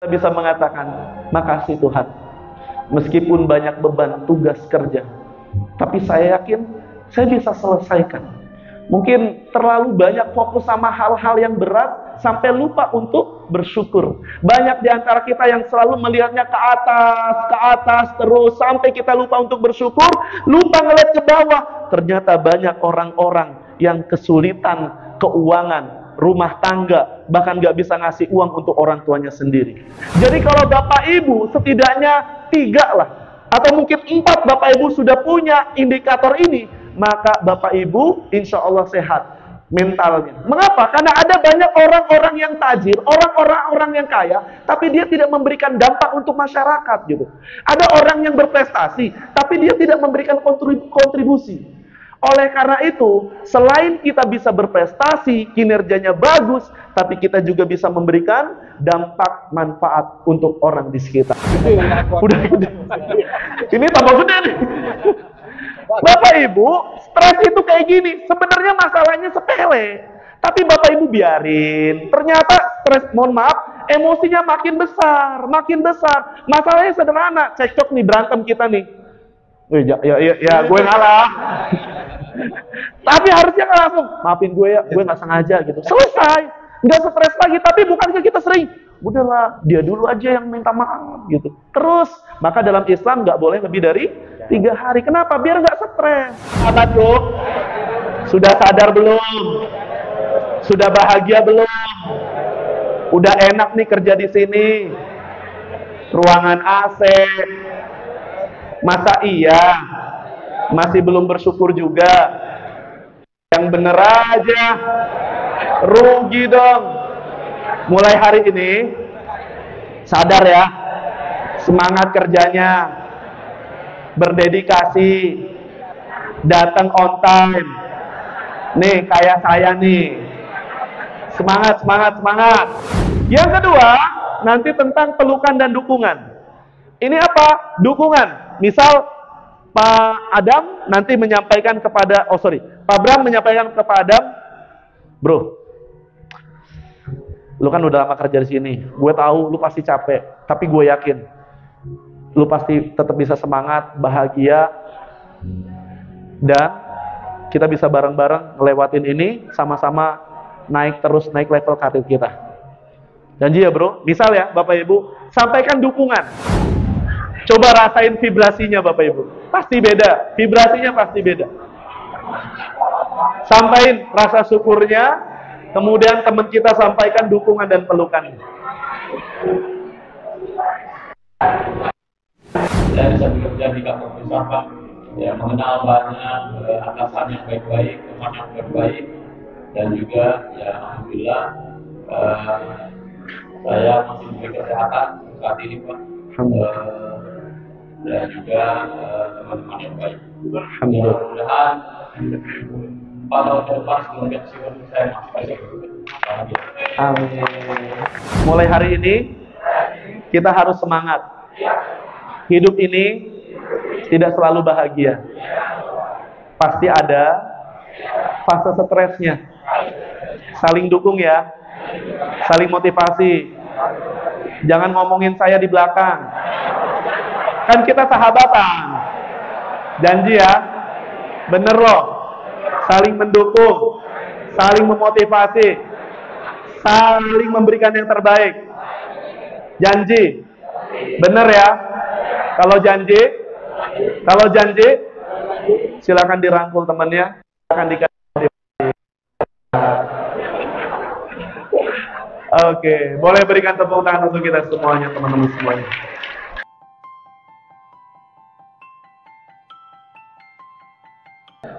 bisa mengatakan, makasih Tuhan. Meskipun banyak beban tugas kerja, tapi saya yakin saya bisa selesaikan. Mungkin terlalu banyak fokus sama hal-hal yang berat sampai lupa untuk bersyukur. Banyak di antara kita yang selalu melihatnya ke atas terus sampai kita lupa untuk bersyukur, lupa ngeliat ke bawah. Ternyata banyak orang-orang yang kesulitan keuangan, rumah tangga, bahkan gak bisa ngasih uang untuk orang tuanya sendiri. Jadi kalau Bapak Ibu setidaknya 3 lah, atau mungkin 4 Bapak Ibu sudah punya indikator ini, maka Bapak Ibu insya Allah sehat mentalnya. Mengapa? Karena ada banyak orang-orang yang tajir, orang-orang yang kaya, tapi dia tidak memberikan dampak untuk masyarakat gitu. Ada orang yang berprestasi, tapi dia tidak memberikan kontribusi. Oleh karena itu, selain kita bisa berprestasi, kinerjanya bagus, tapi kita juga bisa memberikan dampak manfaat untuk orang di sekitar. Udah gede. Ini tambah gede nih. Bapak Ibu, stres itu kayak gini. Sebenarnya masalahnya sepele, tapi Bapak Ibu biarin. Ternyata stres, mohon maaf, emosinya makin besar, makin besar. Masalahnya sederhana, cekcok nih, berantem kita nih. Ya, gue ngalah. Tapi harusnya kan langsung, maafin gue ya, gue nggak sengaja gitu. Selesai, nggak stres lagi. Tapi bukankah kita sering, udahlah, dia dulu aja yang minta maaf gitu. Terus, maka dalam Islam nggak boleh lebih dari 3 hari. Kenapa? Biar nggak stres. Sahabatku, sudah sadar belum? Sudah bahagia belum? Udah enak nih kerja di sini. Ruangan AC. Masa iya? Masih belum bersyukur juga? Yang bener aja. Rugi dong. Mulai hari ini, sadar ya. Semangat kerjanya. Berdedikasi. Datang on time. Nih, kayak saya nih. Semangat, semangat, semangat. Yang kedua, nanti tentang pelukan dan dukungan. Ini apa? Dukungan. Misal Pak Adam nanti menyampaikan kepada, Pak Bram menyampaikan kepada Adam, bro, lu kan udah lama kerja di sini, gue tahu lu pasti capek, tapi gue yakin lu pasti tetap bisa semangat, bahagia, dan kita bisa bareng-bareng ngelewatin ini, sama-sama naik terus, naik level karir kita. Janji ya bro. Misal ya Bapak Ibu, sampaikan dukungan. Coba rasain vibrasinya Bapak Ibu. Pasti beda, vibrasinya pasti beda. Sampaikan rasa syukurnya, kemudian teman kita sampaikan dukungan dan pelukan. Saya bisa bekerja di kantor wisata, ya, mengenal banyak atasan yang baik-baik, teman yang baik-baik, dan juga ya alhamdulillah saya masih diberi kesehatan saat ini Pak. Dan juga teman-teman yang baik. Mudah-mudahan 4 tahun ke depan sebelum pensiun saya masih baik. Amin. Mulai hari ini kita harus semangat. Hidup ini tidak selalu bahagia. Pasti ada fase stresnya. Saling dukung ya. Saling motivasi. Jangan ngomongin saya di belakang. Kan kita sahabatan. Janji ya. Bener loh. Saling mendukung. Saling memotivasi. Saling memberikan yang terbaik. Janji. Bener ya. Kalau janji, silakan dirangkul temannya. Silakan dikasih. Oke, boleh berikan tepuk tangan untuk kita semuanya, teman-teman semuanya.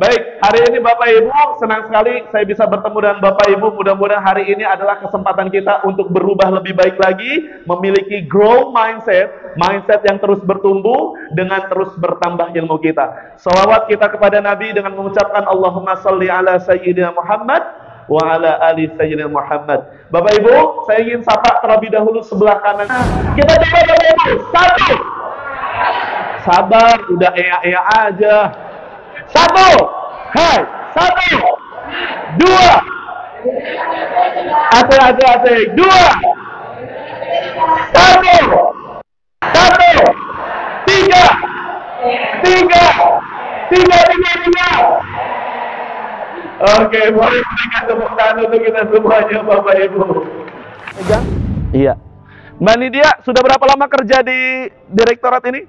Baik, hari ini Bapak Ibu, senang sekali saya bisa bertemu dengan Bapak Ibu. Mudah-mudahan hari ini adalah kesempatan kita untuk berubah lebih baik lagi, memiliki grow mindset, mindset yang terus bertumbuh dengan terus bertambah ilmu kita. Salawat kita kepada Nabi dengan mengucapkan Allahumma salli ala Sayyidina Muhammad wa ala ali Sayyidina Muhammad. Bapak Ibu, saya ingin sapa terlebih dahulu sebelah kanan. Kita coba Bapak Ibu, 1. Sabar, udah ea-ea aja. 1, hai, 1, 2, asik, 2, 1. Oke, boleh berikan tepuk tangan untuk kita semuanya, Bapak Ibu. Pegang? Iya. Mbak Nidia, sudah berapa lama kerja di direktorat ini?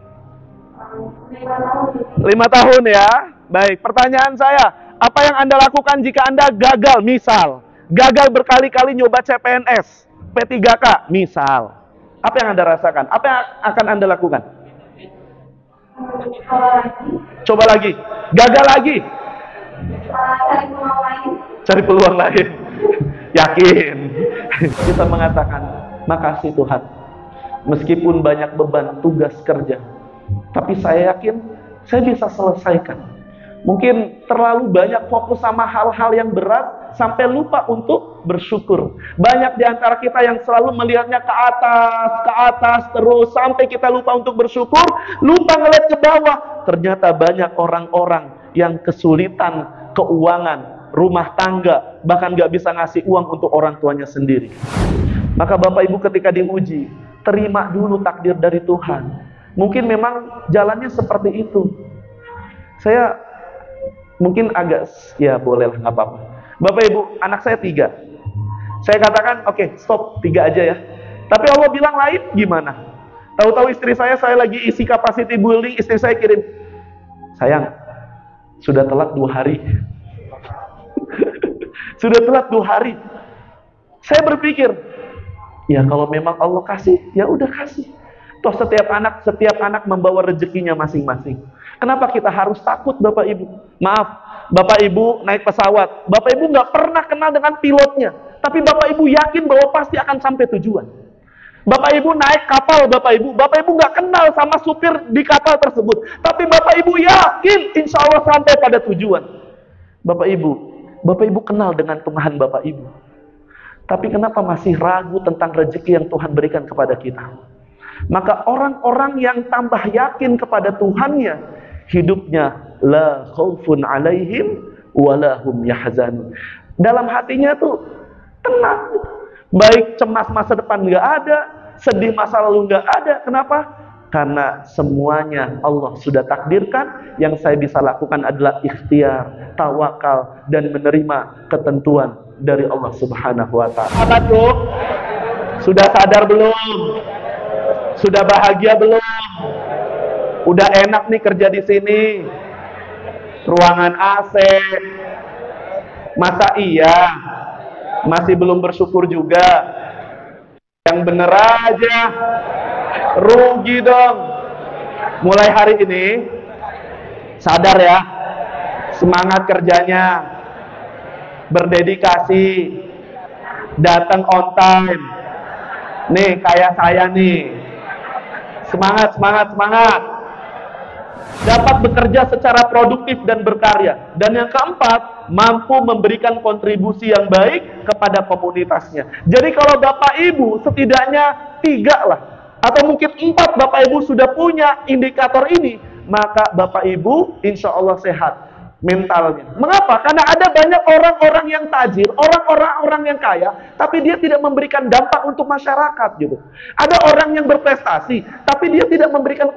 5 tahun ya. Baik, pertanyaan saya, apa yang Anda lakukan jika Anda gagal? Misal, gagal berkali-kali nyoba CPNS, P3K, misal. Apa yang Anda rasakan? Apa yang akan Anda lakukan? Coba lagi. Gagal lagi. Cari peluang lain. Yakin. Kita mengatakan, makasih Tuhan. Meskipun banyak beban tugas kerja, tapi saya yakin saya bisa selesaikan. Mungkin terlalu banyak fokus sama hal-hal yang berat sampai lupa untuk bersyukur. Banyak di antara kita yang selalu melihatnya ke atas terus sampai kita lupa untuk bersyukur, lupa ngeliat ke bawah. Ternyata banyak orang-orang yang kesulitan keuangan, rumah tangga, bahkan gak bisa ngasih uang untuk orang tuanya sendiri. Maka Bapak Ibu ketika diuji, terima dulu takdir dari Tuhan. Mungkin memang jalannya seperti itu. Saya mungkin agak, ya boleh lah, nggak apa-apa. Bapak Ibu, anak saya 3. Saya katakan, oke, stop, 3 aja ya. Tapi Allah bilang lain, gimana? Tahu-tahu istri saya lagi isi capacity building, istri saya kirim, sayang, sudah telat 2 hari. Sudah telat 2 hari. Saya berpikir, ya kalau memang Allah kasih, ya udah kasih. Toh setiap anak membawa rezekinya masing-masing. Kenapa kita harus takut, Bapak Ibu? Maaf, Bapak Ibu naik pesawat, Bapak Ibu nggak pernah kenal dengan pilotnya, tapi Bapak Ibu yakin bahwa pasti akan sampai tujuan. Bapak Ibu naik kapal, Bapak Ibu nggak kenal sama supir di kapal tersebut, tapi Bapak Ibu yakin insya Allah sampai pada tujuan. Bapak Ibu kenal dengan Tuhan Bapak Ibu, tapi kenapa masih ragu tentang rezeki yang Tuhan berikan kepada kita? Maka orang-orang yang tambah yakin kepada Tuhannya, hidupnya la khaufun alaihim walahum yahzanun. Dalam hatinya tuh tenang. Baik cemas masa depan nggak ada, sedih masa lalu nggak ada. Kenapa? Karena semuanya Allah sudah takdirkan. Yang saya bisa lakukan adalah ikhtiar, tawakal, dan menerima ketentuan dari Allah Subhanahu wa Ta'ala. Sudah sadar belum? Sudah bahagia belum? Udah enak nih kerja di sini. Ruangan AC. Masa iya? Masih belum bersyukur juga? Yang bener aja. Rugi dong. Mulai hari ini sadar ya. Semangat kerjanya. Berdedikasi. Datang on time. Nih kayak saya nih. Semangat. Dapat bekerja secara produktif dan berkarya. Dan yang keempat, mampu memberikan kontribusi yang baik kepada komunitasnya. Jadi kalau Bapak Ibu setidaknya 3 lah, atau mungkin 4 Bapak Ibu sudah punya indikator ini, maka Bapak Ibu insya Allah sehat mentalnya. Mengapa? Karena ada banyak orang-orang yang tajir, orang-orang yang kaya, tapi dia tidak memberikan dampak untuk masyarakat gitu. Ada orang yang berprestasi, tapi dia tidak memberikan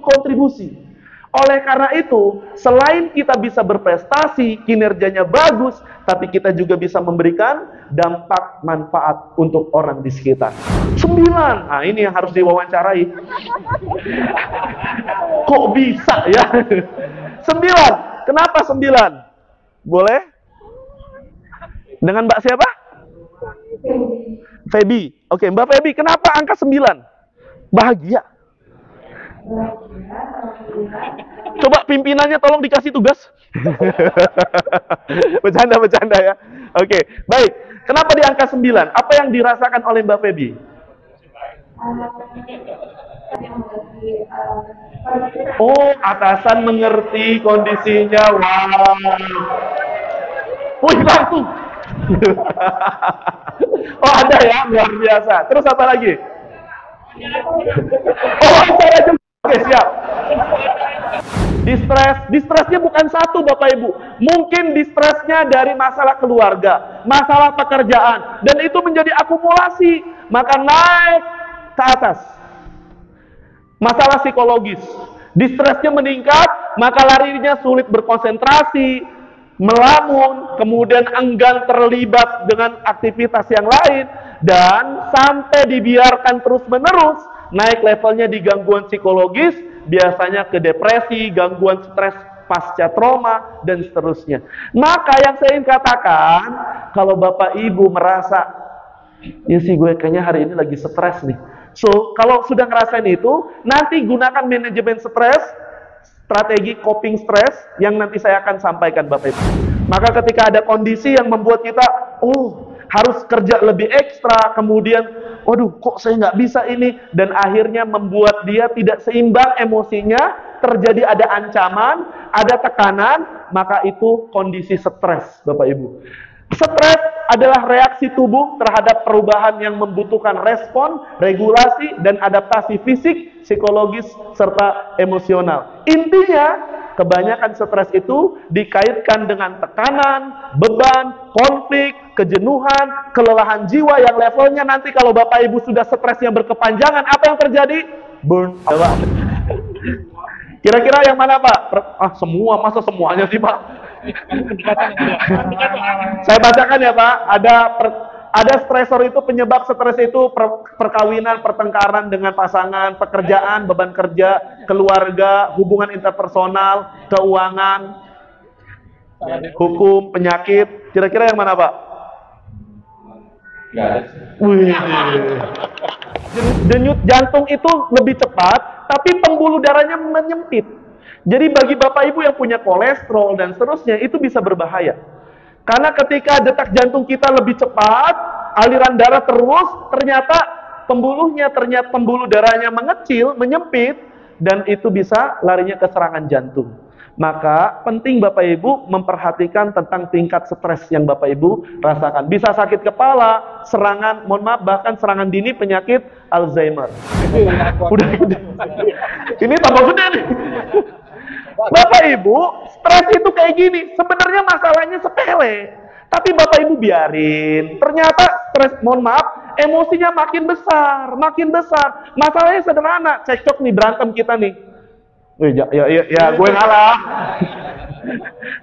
kontribusi. Oleh karena itu, selain kita bisa berprestasi, kinerjanya bagus, tapi kita juga bisa memberikan dampak manfaat untuk orang di sekitar. 9. Nah, ini yang harus diwawancarai. Kok bisa ya? 9. Kenapa 9? Boleh? Dengan Mbak siapa? Feby. Oke, Mbak Feby, kenapa angka 9? Bahagia. Coba pimpinannya tolong dikasih tugas. Bercanda ya. Oke, baik. Kenapa di angka 9? Apa yang dirasakan oleh Mbak Feby? Oh, atasan mengerti kondisinya. Wow. Wih, langsung. Oh, ada ya, luar biasa. Terus apa lagi? Oh, saya juga. Oke, siap. Distresnya bukan satu, Bapak Ibu. Mungkin distresnya dari masalah keluarga, masalah pekerjaan, dan itu menjadi akumulasi, maka naik ke atas. Masalah psikologis, distresnya meningkat, maka larinya sulit berkonsentrasi, melamun, kemudian enggan terlibat dengan aktivitas yang lain, dan sampai dibiarkan terus-menerus, naik levelnya di gangguan psikologis, biasanya ke depresi, gangguan stres pasca trauma, dan seterusnya. Maka yang saya ingin katakan, kalau Bapak Ibu merasa, ya sih gue kayaknya hari ini lagi stres nih. So, kalau sudah ngerasain itu, nanti gunakan manajemen stres, strategi coping stres yang nanti saya akan sampaikan Bapak Ibu. Maka ketika ada kondisi yang membuat kita, harus kerja lebih ekstra, kemudian, waduh kok saya nggak bisa ini, dan akhirnya membuat dia tidak seimbang emosinya, terjadi ada ancaman, ada tekanan, maka itu kondisi stres Bapak Ibu. Stres adalah reaksi tubuh terhadap perubahan yang membutuhkan respon, regulasi, dan adaptasi fisik, psikologis, serta emosional. Intinya, kebanyakan stres itu dikaitkan dengan tekanan, beban, konflik, kejenuhan, kelelahan jiwa yang levelnya nanti kalau Bapak Ibu sudah stres yang berkepanjangan, apa yang terjadi? Burn out. Kira-kira yang mana Pak? Semua, masa semuanya sih Pak? Saya bacakan ya Pak, ada stresor itu, penyebab stres itu perkawinan, pertengkaran dengan pasangan, pekerjaan, beban kerja, keluarga, hubungan interpersonal, keuangan, hukum, penyakit. Kira-kira yang mana Pak? Denyut jantung itu lebih cepat, tapi pembuluh darahnya menyempit. Jadi bagi Bapak Ibu yang punya kolesterol dan seterusnya, itu bisa berbahaya. Karena ketika detak jantung kita lebih cepat, aliran darah terus, ternyata pembuluh darahnya mengecil, menyempit, dan itu bisa larinya ke serangan jantung. Maka penting Bapak Ibu memperhatikan tentang tingkat stres yang Bapak Ibu rasakan. Bisa sakit kepala, serangan, bahkan serangan dini penyakit Alzheimer. Udah gede. Ini tambah gede nih. Bapak Ibu, stres itu kayak gini. Sebenarnya masalahnya sepele, tapi Bapak Ibu biarin. Ternyata stres, emosinya makin besar, makin besar. Masalahnya sederhana, cekcok nih, berantem kita nih. Ya, gue ngalah.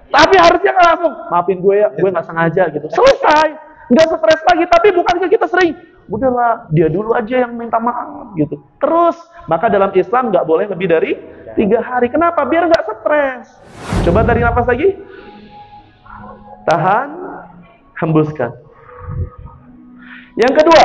Tapi harusnya kan langsung, maafin gue ya, gue nggak sengaja gitu. Selesai, nggak stres lagi. Tapi bukankah kita sering, udahlah, dia dulu aja yang minta maaf gitu. Terus, maka dalam Islam nggak boleh lebih dari 3 hari. Kenapa? Biar nggak stres. Coba tarik nafas lagi. Tahan, hembuskan. Yang kedua,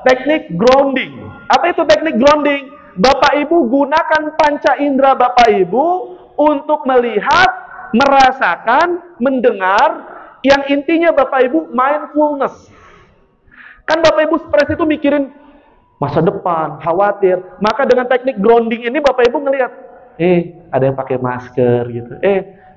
teknik grounding. Apa itu teknik grounding? Bapak Ibu gunakan panca indera Bapak Ibu untuk melihat, merasakan, mendengar, yang intinya Bapak Ibu mindfulness. Kan Bapak Ibu stres itu mikirin masa depan, khawatir. Maka dengan teknik grounding ini Bapak Ibu ngelihat, ada yang pakai masker gitu.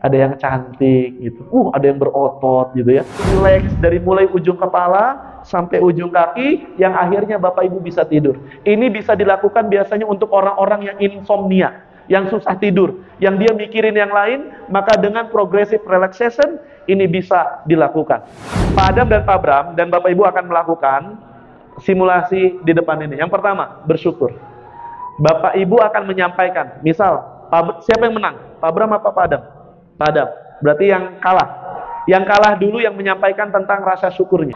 Ada yang cantik gitu. Ada yang berotot gitu ya. Relax dari mulai ujung kepala sampai ujung kaki, yang akhirnya Bapak Ibu bisa tidur. Ini bisa dilakukan biasanya untuk orang-orang yang insomnia, yang susah tidur, yang dia mikirin yang lain, maka dengan progressive relaxation ini bisa dilakukan. Pak Adam dan Pak Bram dan Bapak Ibu akan melakukan simulasi di depan ini. Yang pertama, bersyukur. Bapak Ibu akan menyampaikan, misal, siapa yang menang? Pak Bram apa Pak Adam? Pak Adam. Berarti yang kalah. Yang kalah dulu yang menyampaikan tentang rasa syukurnya.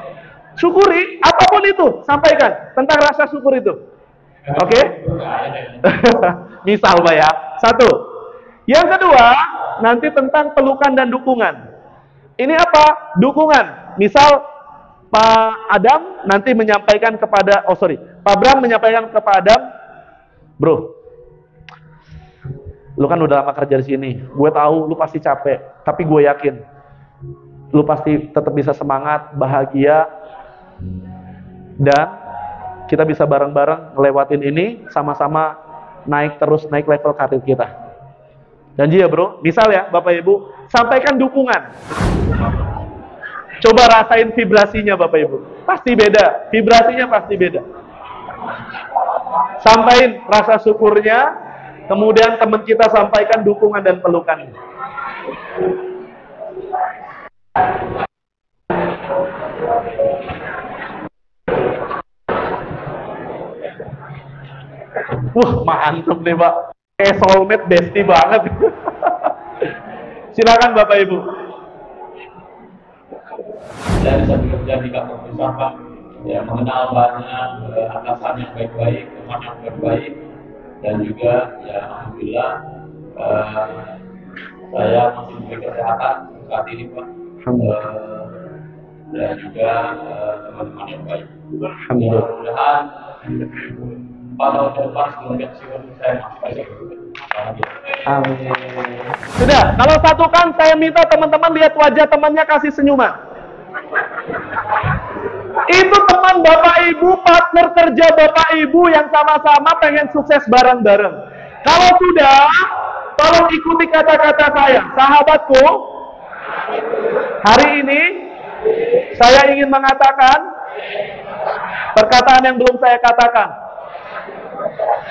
Syukuri, apapun itu, sampaikan tentang rasa syukur itu. Oke? Misal Pak ya. 1. Yang kedua, nanti tentang pelukan dan dukungan. Ini apa? Dukungan. Misal, Pak Adam nanti menyampaikan kepada, Pak Bram menyampaikan kepada Adam, bro, lu kan udah lama kerja di sini, gue tahu lu pasti capek, tapi gue yakin lu pasti tetap bisa semangat, bahagia, dan kita bisa bareng-bareng ngelewatin ini, sama-sama naik level karir kita. Janji ya bro. Misal ya Bapak Ibu, sampaikan dukungan. Coba rasain vibrasinya Bapak Ibu, pasti beda, vibrasinya pasti beda. Sampaikan rasa syukurnya, kemudian teman kita sampaikan dukungan dan pelukan. Mantap nih Pak, kayak soulmate, bestie banget. Silakan Bapak Ibu. saya bisa bekerja di kantor wisata, ya mengenal banyak atasan yang baik-baik, teman yang baik-baik, dan juga ya alhamdulillah saya masih diberi kesehatan saat ini Pak, dan juga teman-teman yang baik. Mudah-mudahan 4 tahun ke depan sebelum pensiun saya masih bisa. Amin. Sudah, kalau satu kan saya minta teman-teman lihat wajah temannya kasih senyuman. Itu teman Bapak Ibu, partner kerja Bapak Ibu yang sama-sama pengen sukses bareng-bareng. Kalau sudah, tolong ikuti kata-kata saya. Sahabatku, hari ini saya ingin mengatakan perkataan yang belum saya katakan.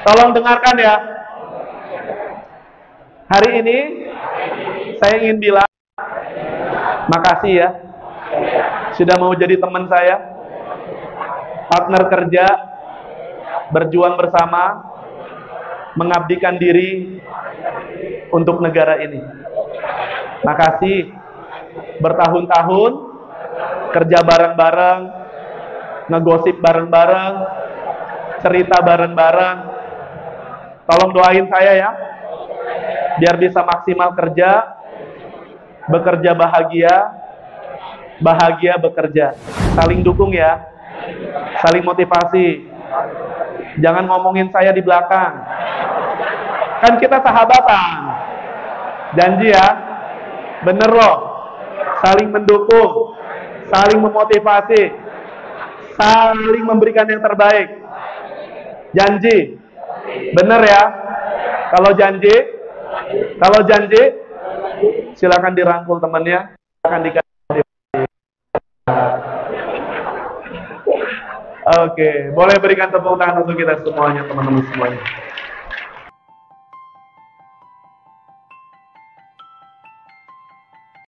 Tolong dengarkan ya. Hari ini saya ingin bilang makasih ya sudah mau jadi teman saya, partner kerja, berjuang bersama, mengabdikan diri untuk negara ini. Makasih bertahun-tahun kerja bareng-bareng, ngegosip bareng-bareng, cerita bareng-bareng. Tolong doain saya ya, biar bisa maksimal kerja, bekerja bahagia, bahagia bekerja. Saling dukung ya, saling motivasi. Jangan ngomongin saya di belakang. Kan kita sahabatan. Janji ya, bener loh. Saling mendukung, saling memotivasi, saling memberikan yang terbaik. Janji, bener ya. Kalau janji, silakan dirangkul temannya, akan dikasih. Oke, boleh berikan tepuk tangan untuk kita semuanya, teman-teman semuanya.